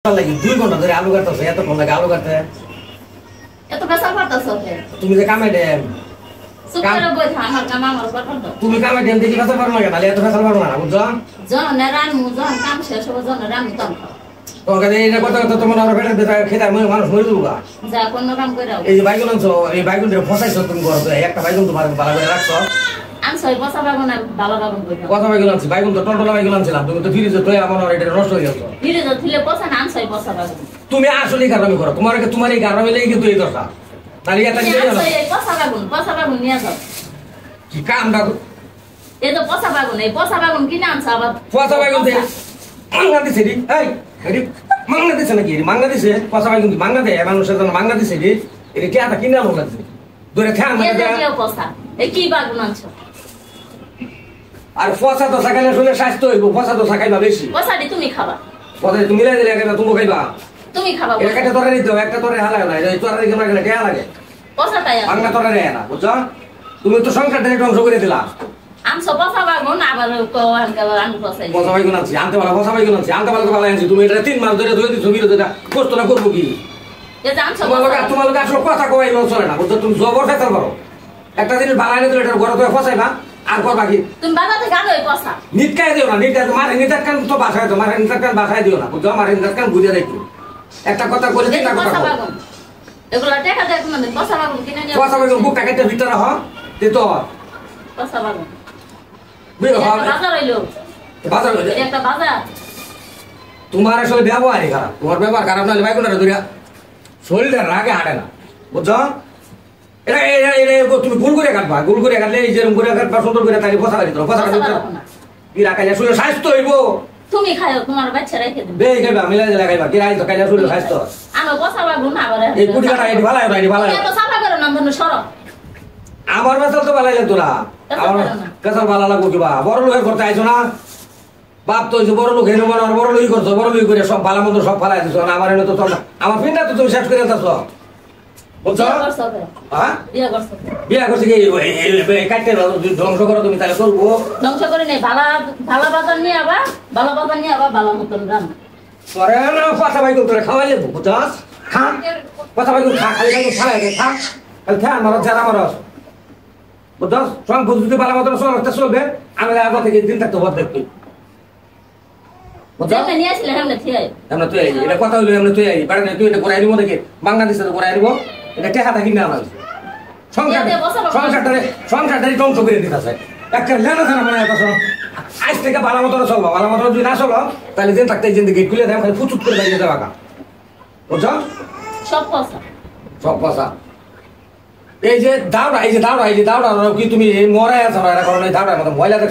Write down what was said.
lagi 2 ঘন্টা ধরে আলু কাটতেছ এতক্ষণ লাগে আলু কাটতে এত বেসাল পারতাছ ওকে তুমি যে কামে দেন সুপার বই থা আমার কাম আমার উপর করতো তুমি কামে দেন দেখি বেসাল পারো না কেন এত বেসাল পারো না বুঝছো জন রান মুজন কাম শেষ হবে জন রান তন তোমাকে এই কথা কথা তোমার আর পেটের ব্যথা খেতে মানুষ মরে যাবো যা কোন কাম কইরা এই যে বাইগুন আনছো এই বাইগুনটা ফসাইছো তুমি করো একটা বাইগুন তোমার ভালো করে রাখছো আন সই বসা বাবু না ভালো বাবু কইরা কথা বাইগুন আনছি বাইগুন তো টলটলা বাইগুন আনছিলাম তুমি তো ফ্রিজে তো আমার এটা নষ্ট হয়ে গেছে ফিরে তো থিলে বসা না আন সই বসা বাবু তুমি আসলে গারামি করো তোমার এই গারামি লাগি কিন্তু এই দরকার তাহলে এটা নিয়ে যাও এই বসা বাবু নিয়ে যাও কি কামটা এই তো বসা বাবু এই বসা বাবু কিনে আনছ আবার ফসা বাইগুন দে মাংনা দিছে রে এই মাংনা দিছে নাকি মাংনা দিছে ফসা বাইগুন মাংনা দেয় মানুষের জন্য মাংনা দিছে রে এটা কি আটা কিনে আলো লাগছে ধরে খা এই যে বসা এই কি বাবু আনছ আর ফসা তো সাকালে শুনে স্বাস্থ্য হইব ফসা তো সাকাইবা বেশি বসাডি তুমি খাবা ফসা তুমি মিলাই দিলে একটা তুমি খাইবা তুমি খাবা এটা একটা তরকারি দাও একটা তরকারি হালা না এই তরকারি কেমন লাগে কেমন লাগে বসাটাই মাংনা তরকারি না বুঝছো তুমি তো সংসারটা ধ্বংস করে দিলা আনছ বসা বাবু না আবার তো আন বসাই ফসা বাইগুন আনছি আনতে পারো ফসা বাইগুন আনছি আনতে পারো তো ভালো আনছি তুমি এটা 3 মাস ধরে ধরে দিছো বিরোধ এটা কষ্ট না করবো কি এই যে আনছ তোমার লোক আসলে কথা কইলো চলে না বুঝছো তুমি জবর ফেসাল করো একটা জিনিস বানাই দিলে এটা ঘরে তো ফসাইবা আর করবা কি তুমি বাবা থেকে আনো এই বসা নিটকাই দিও না নিটকাই মারে নিটার কান তো বাসায় তো মারে নিটার কান বাসায় দিও না বুঝছো মারে নিটার কান বুঝে রাখো একটা কথা বলে তিনটা কথা বসা বাবু এগুলা টাকা দেখ মানে বসা বাবু কিনে নিয়ে ফসা বাইগুন বুক টাকাটা ভিতরে হ দে তো বসা বাবু বের হ বাজার হইলো বাজার এটা একটা বাজার তোমার আসলে ব্যবহারই খারাপ তোমার ব্যবহার খারাপ না হলে বাইগুনটা ধরিয়া শরীরটা রাগে হাঁটে না বুঝছো এটা তুমি গুল করে কাটবা গুল করে কাটলে এই যেরকম করে কাটবা সুন্দর করে তাকে ফসা দিতে ফসা কি রাখা যায় শুনে স্বাস্থ্য হইব তুমি খাইও তোমার বাচ্চা রেখে দিবে বেই খাইবা মিলাই দিলে খাইবা কি রাইতো খাইলে শুনে স্বাস্থ্য আমি বসা বাবু না আবার এই কুটি কাটা এটি ভালো হয় ভালো হয় তো সাফা করে না ধরো সর আমার বেসাল তো ভালো লাগতো না আমার বেসাল ভালো লাগবো কিবা বড় লোকের করতে আইছো না বাপ তো হয়েছে বড় লোক হেন মনে বড় লোকই করছো বড় লোকই করে সব ভালো মন্দ সব ফালাই দিছো না আমার এনে তো চল আমার পিনটা তো তুমি শেষ করে দিতেছ বুঝছো হ্যাঁ বিয়া করছে কি কাটতে ধ্বংস করো তুমি তাহলে করবো ধ্বংস করে নেই ভালো বাজার নিয়ে আবার ভালো মতন রান পরে না পাতা বাইগুন করে খাওয়াইলে বুঝছস খা পাতা বাইগুন খা খালি বাইগুন ফালাই দে খা খালি খা মারস যারা মারস বুঝছস সঙ্গ যদি ভালো মতন চলতে চলবে আমি আগে থেকে দিন থাকতে বদ দেখবি বুঝছস নিয়ে আসলে হেমনে থিয়াই আমরা তুই আই এটা কথা হইলো আমরা তুই আই বাড়ি তুই এটা করে আইবো দেখে বাংলাদেশে তো করে আইবো এটা টেকা থাকি না আমার সংসারটারে ধ্বংস করে দিতেছে একটা লেনা থানা মনে হয় আজ থেকে ভালো মতন চলবো ভালো মতন যদি না চলো তাহলে দিন থাকতে যে গেট খুলে দেয় খালি ফুচুট করে বাইরে যাওয়া বুঝছো সব পয়সা এই যে দাওড়া কি তুমি মরাই আছো না এরা করো দাওড়ার মতো ময়লা দেখছো